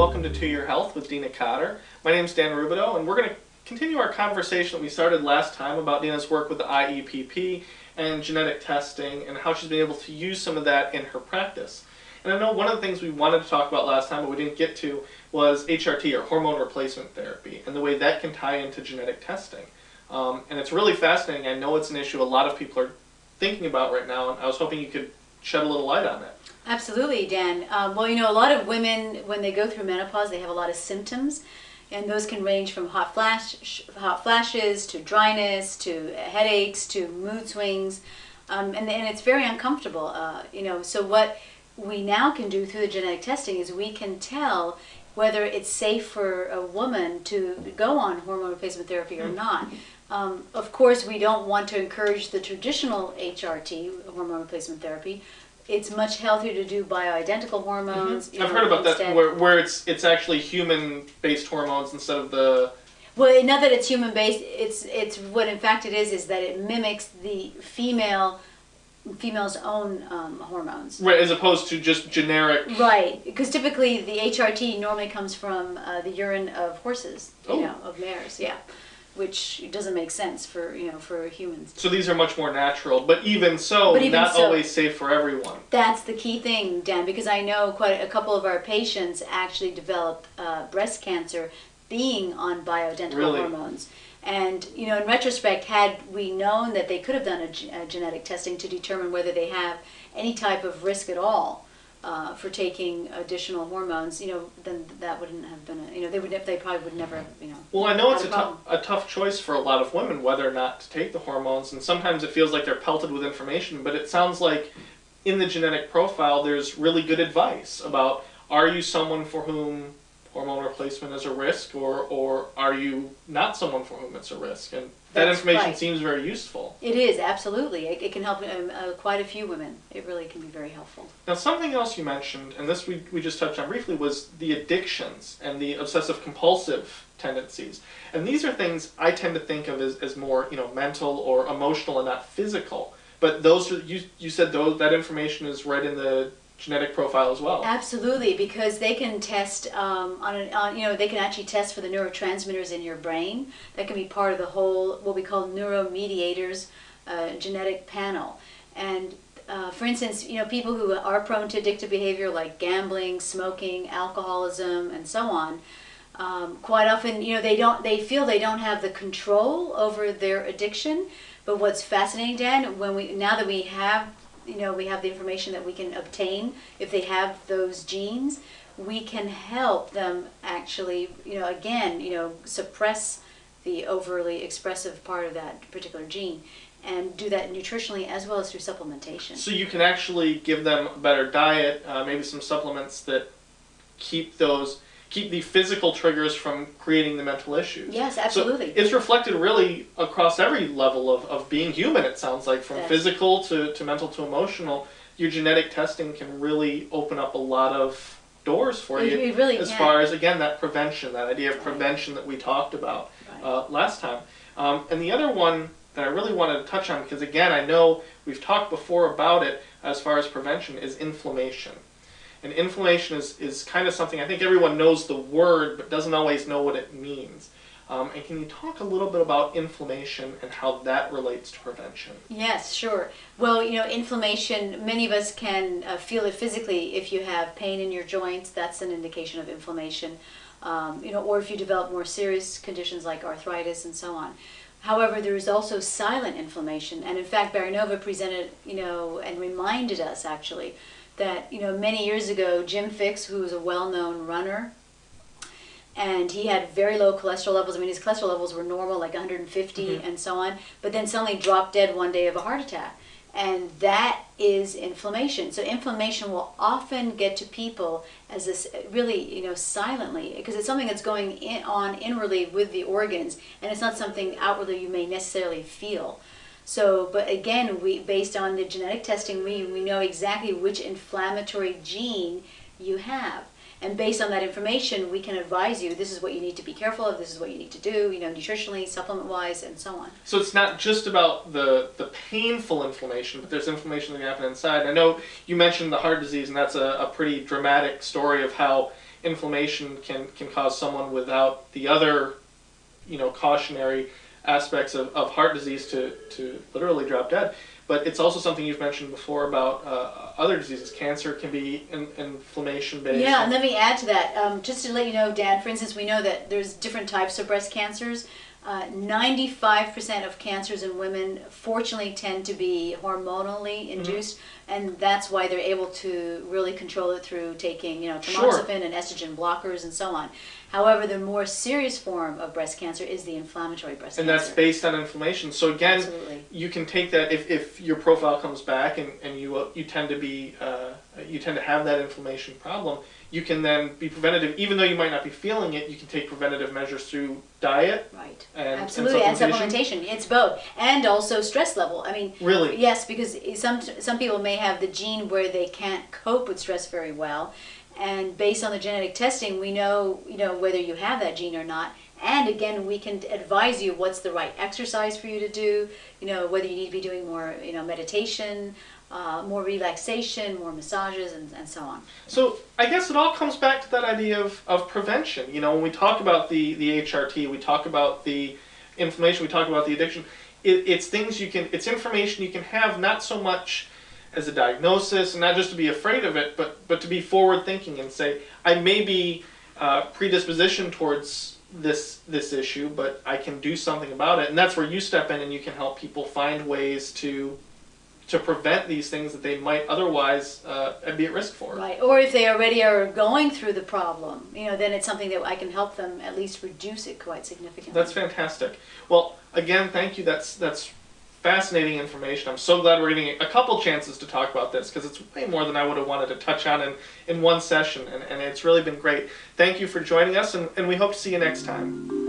welcome to Your Health with Dina Khader. My name is Dan Rubidoux, and we're going to continue our conversation that we started last time about Dina's work with the IEPP and genetic testing and how she's been able to use some of that in her practice. And I know one of the things we wanted to talk about last time but we didn't get to was HRT, or hormone replacement therapy, and the way that can tie into genetic testing. And it's really fascinating. I know it's an issue a lot of people are thinking about right now, and I was hoping you could shed a little light on it. Absolutely, Dan. Well, you know, a lot of women, when they go through menopause, they have a lot of symptoms, and those can range from hot flashes to dryness to headaches to mood swings, and it's very uncomfortable. You know, so what we now can do through the genetic testing is we can tell whether it's safe for a woman to go on hormone replacement therapy or not. Of course, we don't want to encourage the traditional HRT, hormone replacement therapy. It's much healthier to do bioidentical hormones. I've heard about that, where it's actually human-based hormones instead of the... Well, not that it's human-based. It's what in fact it is that it mimics the female's own hormones. Right, as opposed to just generic... Right, because typically the HRT normally comes from the urine of horses, you know, of mares, yeah. Which doesn't make sense for for humans. So these are much more natural, but even so, not always safe for everyone. That's the key thing, Dan, because I know quite a couple of our patients actually developed breast cancer being on bioidentical hormones. And you know, in retrospect, had we known that they could have done a genetic testing to determine whether they have any type of risk at all for taking additional hormones, you know, then that wouldn't have been they probably would never, you know. Well, I know it's a tough choice for a lot of women whether or not to take the hormones, and sometimes it feels like they're pelted with information, but it sounds like in the genetic profile there's really good advice about, are you someone for whom hormone replacement is a risk, or are you not someone for whom it's a risk? And that information seems very useful. It is, absolutely. It can help quite a few women. It really can be very helpful. Now, something else you mentioned, and this we just touched on briefly, was the addictions and the obsessive-compulsive tendencies. And these are things I tend to think of as more, you know, mental or emotional and not physical. But those are, you said that information is right in the genetic profile as well. Absolutely, because they can test they can actually test for the neurotransmitters in your brain. That can be part of the whole what we call neuromediators genetic panel. And for instance, you know, people who are prone to addictive behavior like gambling, smoking, alcoholism, and so on, quite often, you know, they feel they don't have the control over their addiction. But what's fascinating, Dan, now that we have the information that we can obtain if they have those genes, we can help them actually, suppress the overly expressive part of that particular gene, and do that nutritionally as well as through supplementation. So you can actually give them a better diet, maybe some supplements that keep the physical triggers from creating the mental issues. Yes, absolutely. So it's reflected really across every level of being human, it sounds like, from physical to mental to emotional. Your genetic testing can really open up a lot of doors for you. It really as far as, again, that prevention, that idea of prevention that we talked about last time. And the other one that I really wanted to touch on, because again, I know we've talked before about it as far as prevention, is inflammation. And inflammation is kind of something, I think everyone knows the word, but doesn't always know what it means. And can you talk a little bit about inflammation and how that relates to prevention? Yes, sure. Well, you know, inflammation, many of us can feel it physically. If you have pain in your joints, that's an indication of inflammation. Or if you develop more serious conditions like arthritis and so on. However, there is also silent inflammation. And in fact, Baranova presented, and reminded us actually, that many years ago, Jim Fixx, who was a well-known runner, and he had very low cholesterol levels. I mean, his cholesterol levels were normal, like 150 and so on, but then suddenly dropped dead one day of a heart attack. And that is inflammation. So inflammation will often get to people as this really, silently, because it's something that's going on inwardly with the organs, and it's not something outwardly you may necessarily feel. So, but again, based on the genetic testing, we know exactly which inflammatory gene you have. And based on that information, we can advise you, this is what you need to be careful of, this is what you need to do, nutritionally, supplement-wise, and so on. So it's not just about the painful inflammation, but there's inflammation that can happen inside. I know you mentioned the heart disease, and that's a pretty dramatic story of how inflammation can cause someone without the other, cautionary aspects of heart disease to literally drop dead. But it's also something you've mentioned before about other diseases. Cancer can be inflammation-based. Yeah, and let me add to that. Just to let you know, Dan, for instance, we know that there's different types of breast cancers. 95% of cancers in women, fortunately, tend to be hormonally induced, and that's why they're able to really control it through taking, tamoxifen and estrogen blockers and so on. However, the more serious form of breast cancer is the inflammatory breast cancer. And that's based on inflammation. So again, you can take that if your profile comes back and you tend to have that inflammation problem. You can then be preventative, even though you might not be feeling it. You can take preventative measures through diet, right? Absolutely, and supplementation. It's both, and also stress level. I mean, really, yes, because some people may have the gene where they can't cope with stress very well, and based on the genetic testing, we know whether you have that gene or not. And again, we can advise you what's the right exercise for you to do. Whether you need to be doing more, meditation, more relaxation, more massages, and so on. So I guess it all comes back to that idea of prevention. When we talk about the HRT, we talk about the inflammation, we talk about the addiction. It's information you can have, not so much as a diagnosis, and not just to be afraid of it, but to be forward thinking and say, I may be predisposition towards this issue, but I can do something about it. And that's where you step in and you can help people find ways to prevent these things that they might otherwise be at risk for. Right, or if they already are going through the problem, then it's something that I can help them at least reduce it quite significantly. That's fantastic. Well, again, thank you. That's fascinating information. I'm so glad we're getting a couple chances to talk about this, because it's way more than I would have wanted to touch on in one session, and it's really been great. Thank you for joining us, and we hope to see you next time.